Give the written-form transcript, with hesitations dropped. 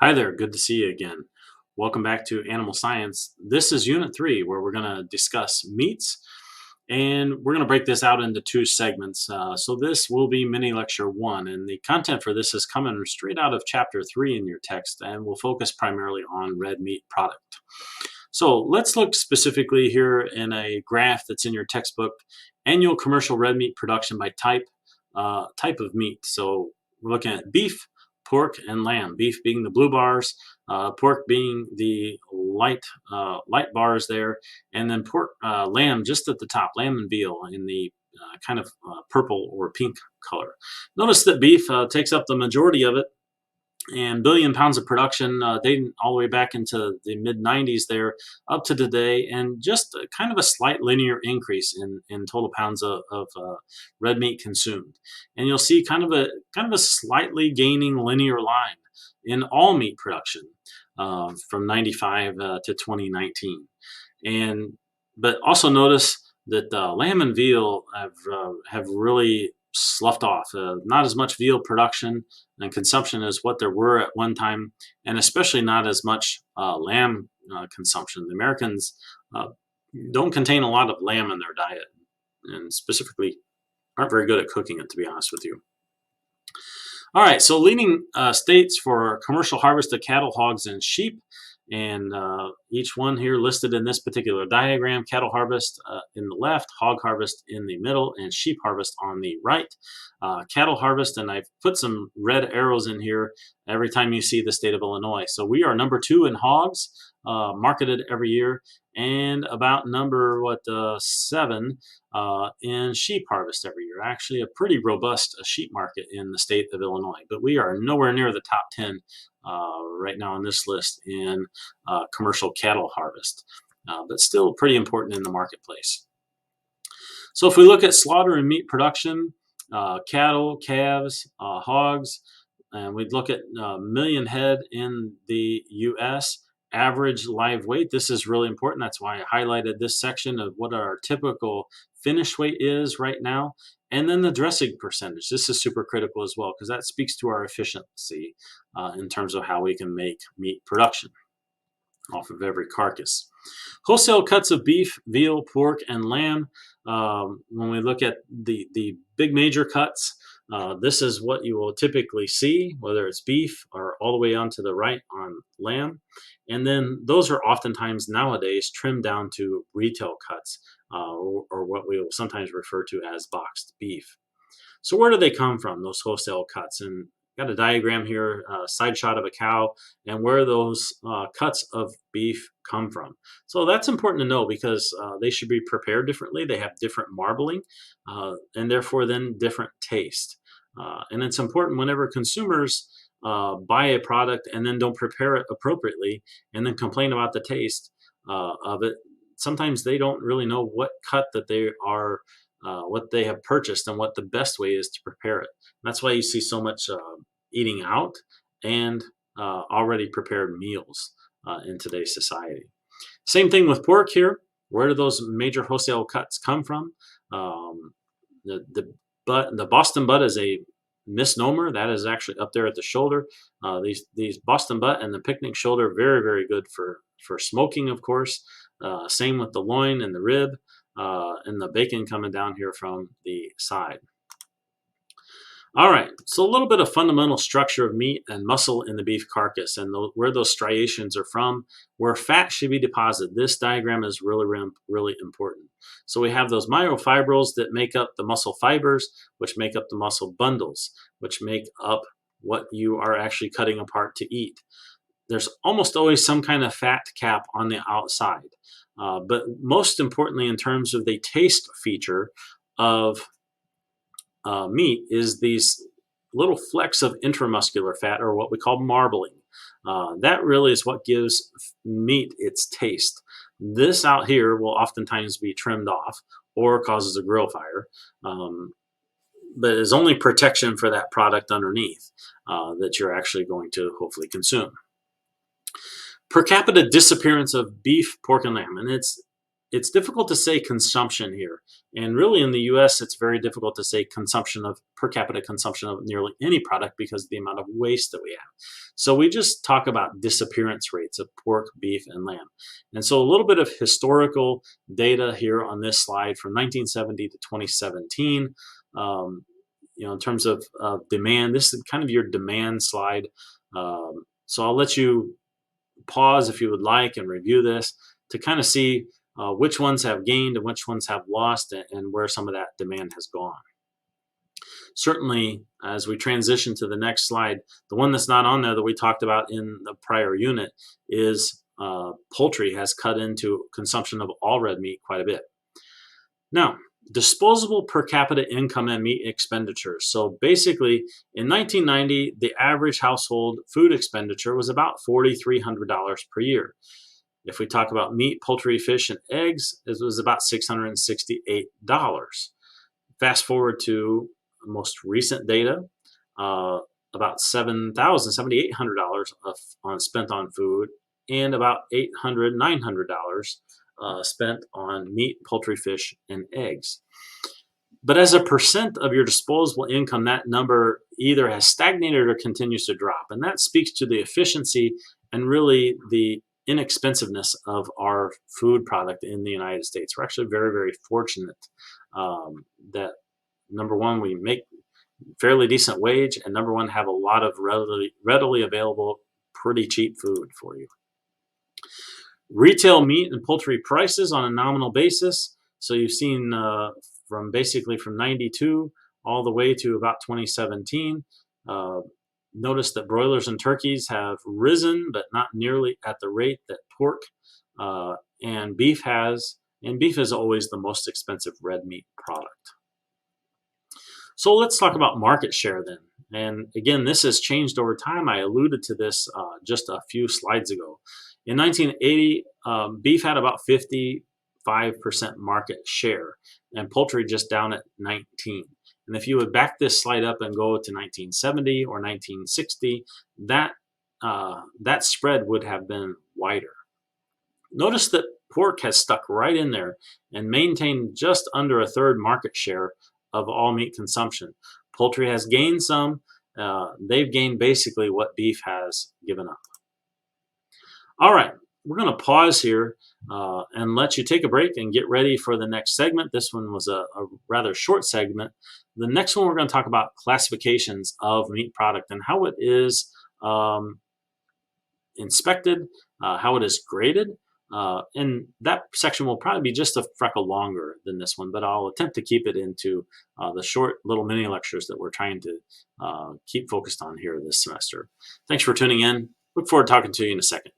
Hi there, good to see you again. Welcome back to Animal Science. This is Unit 3, where we're going to discuss meats, and we're going to break this out into two segments. So this will be mini lecture 1, and the content for this is coming straight out of Chapter 3 in your text, and we'll focus primarily on red meat product. So let's look specifically here in a graph that's in your textbook, annual commercial red meat production by type of meat. So we're looking at beef, pork, and lamb. Beef being the blue bars, pork being the light bars there, and then lamb just at the top, lamb and veal in the kind of purple or pink color. Notice that beef takes up the majority of it, and billion pounds of production dating all the way back into the mid 90s there up to today, and just kind of a slight linear increase in total pounds of red meat consumed. And you'll see kind of a slightly gaining linear line in all meat production from 95 to 2019. And but also notice that lamb and veal have really sloughed off. Not as much veal production and consumption as what there were at one time, and especially not as much lamb consumption. The Americans don't contain a lot of lamb in their diet, and specifically aren't very good at cooking it, to be honest with you. All right, so leading states for commercial harvest of cattle, hogs, and sheep, and each one here listed in this particular diagram: cattle harvest in the left, hog harvest in the middle, and sheep harvest on the right. Cattle harvest, and I've put some red arrows in here every time you see the state of Illinois. So we are number 2 in hogs, marketed every year, and about number 7 in sheep harvest every year. Actually, a pretty robust sheep market in the state of Illinois, but we are nowhere near the top 10 right now on this list in commercial cattle harvest, but still pretty important in the marketplace. So if we look at slaughter and meat production, cattle, calves, hogs, and we'd look at million head in the U.S., average live weight. This is really important. That's why I highlighted this section of what our typical finish weight is right now. And then the dressing percentage. This is super critical as well, because that speaks to our efficiency in terms of how we can make meat production off of every carcass. Wholesale cuts of beef, veal, pork, and lamb. When we look at the big major cuts, this is what you will typically see, whether it's beef or all the way onto the right on lamb. And then those are oftentimes nowadays trimmed down to retail cuts, or what we will sometimes refer to as boxed beef. So where do they come from, those wholesale cuts? And got a diagram here, side shot of a cow, and where those cuts of beef come from. So that's important to know, because they should be prepared differently. They have different marbling, and therefore then different taste. And it's important whenever consumers buy a product and then don't prepare it appropriately and then complain about the taste of it. Sometimes they don't really know what cut that they are what they have purchased and what the best way is to prepare it. And that's why you see so much eating out and already prepared meals in today's society. Same thing with pork here. Where do those major wholesale cuts come from? The Boston butt is a misnomer. That is actually up there at the shoulder. These Boston butt and the picnic shoulder, very, very good for smoking, of course. Same with the loin and the rib. And the bacon coming down here from the side. All right, so a little bit of fundamental structure of meat and muscle in the beef carcass, and where those striations are from, where fat should be deposited. This diagram is really, really important. So we have those myofibrils that make up the muscle fibers, which make up the muscle bundles, which make up what you are actually cutting apart to eat. There's almost always some kind of fat cap on the outside. But most importantly, in terms of the taste feature of meat, is these little flecks of intramuscular fat, or what we call marbling. That really is what gives meat its taste. This out here will oftentimes be trimmed off or causes a grill fire, but is only protection for that product underneath that you're actually going to hopefully consume. Per capita disappearance of beef, pork, and lamb. And it's it's difficult to say consumption here. And really in the US, it's very difficult to say consumption of per capita consumption of nearly any product because of the amount of waste that we have. So we just talk about disappearance rates of pork, beef, and lamb. And so a little bit of historical data here on this slide from 1970 to 2017. In terms of demand, this is kind of your demand slide. So I'll let you pause if you would like and review this to kind of see which ones have gained and which ones have lost, and where some of that demand has gone. Certainly, as we transition to the next slide, the one that's not on there that we talked about in the prior unit is poultry has cut into consumption of all red meat quite a bit. Now, disposable per capita income and meat expenditures. So basically, in 1990, the average household food expenditure was about $4,300 per year. If we talk about meat, poultry, fish, and eggs, it was about $668. Fast forward to most recent data, about $7,800 spent on food, and about $900 spent on meat, poultry, fish, and eggs. But as a percent of your disposable income, that number either has stagnated or continues to drop. And that speaks to the efficiency and really the inexpensiveness of our food product in the United States. We're actually very, very fortunate that, number one, we make fairly decent wage, and number one, have a lot of readily available, pretty cheap food for you. Retail meat and poultry prices on a nominal basis. So you've seen from 92 all the way to about 2017. Notice that broilers and turkeys have risen, but not nearly at the rate that pork and beef has. And beef is always the most expensive red meat product. So let's talk about market share then. And again, this has changed over time. I alluded to this just a few slides ago. In 1980, beef had about 55% market share, and poultry just down at 19. And if you would back this slide up and go to 1970 or 1960, that spread would have been wider. Notice that pork has stuck right in there and maintained just under a third market share of all meat consumption. Poultry has gained some. They've gained basically what beef has given up. All right, we're going to pause here and let you take a break and get ready for the next segment. This one was a rather short segment. The next one, we're going to talk about classifications of meat product and how it is inspected, how it is graded. And that section will probably be just a freckle longer than this one, but I'll attempt to keep it into the short little mini lectures that we're trying to keep focused on here this semester. Thanks for tuning in. Look forward to talking to you in a second.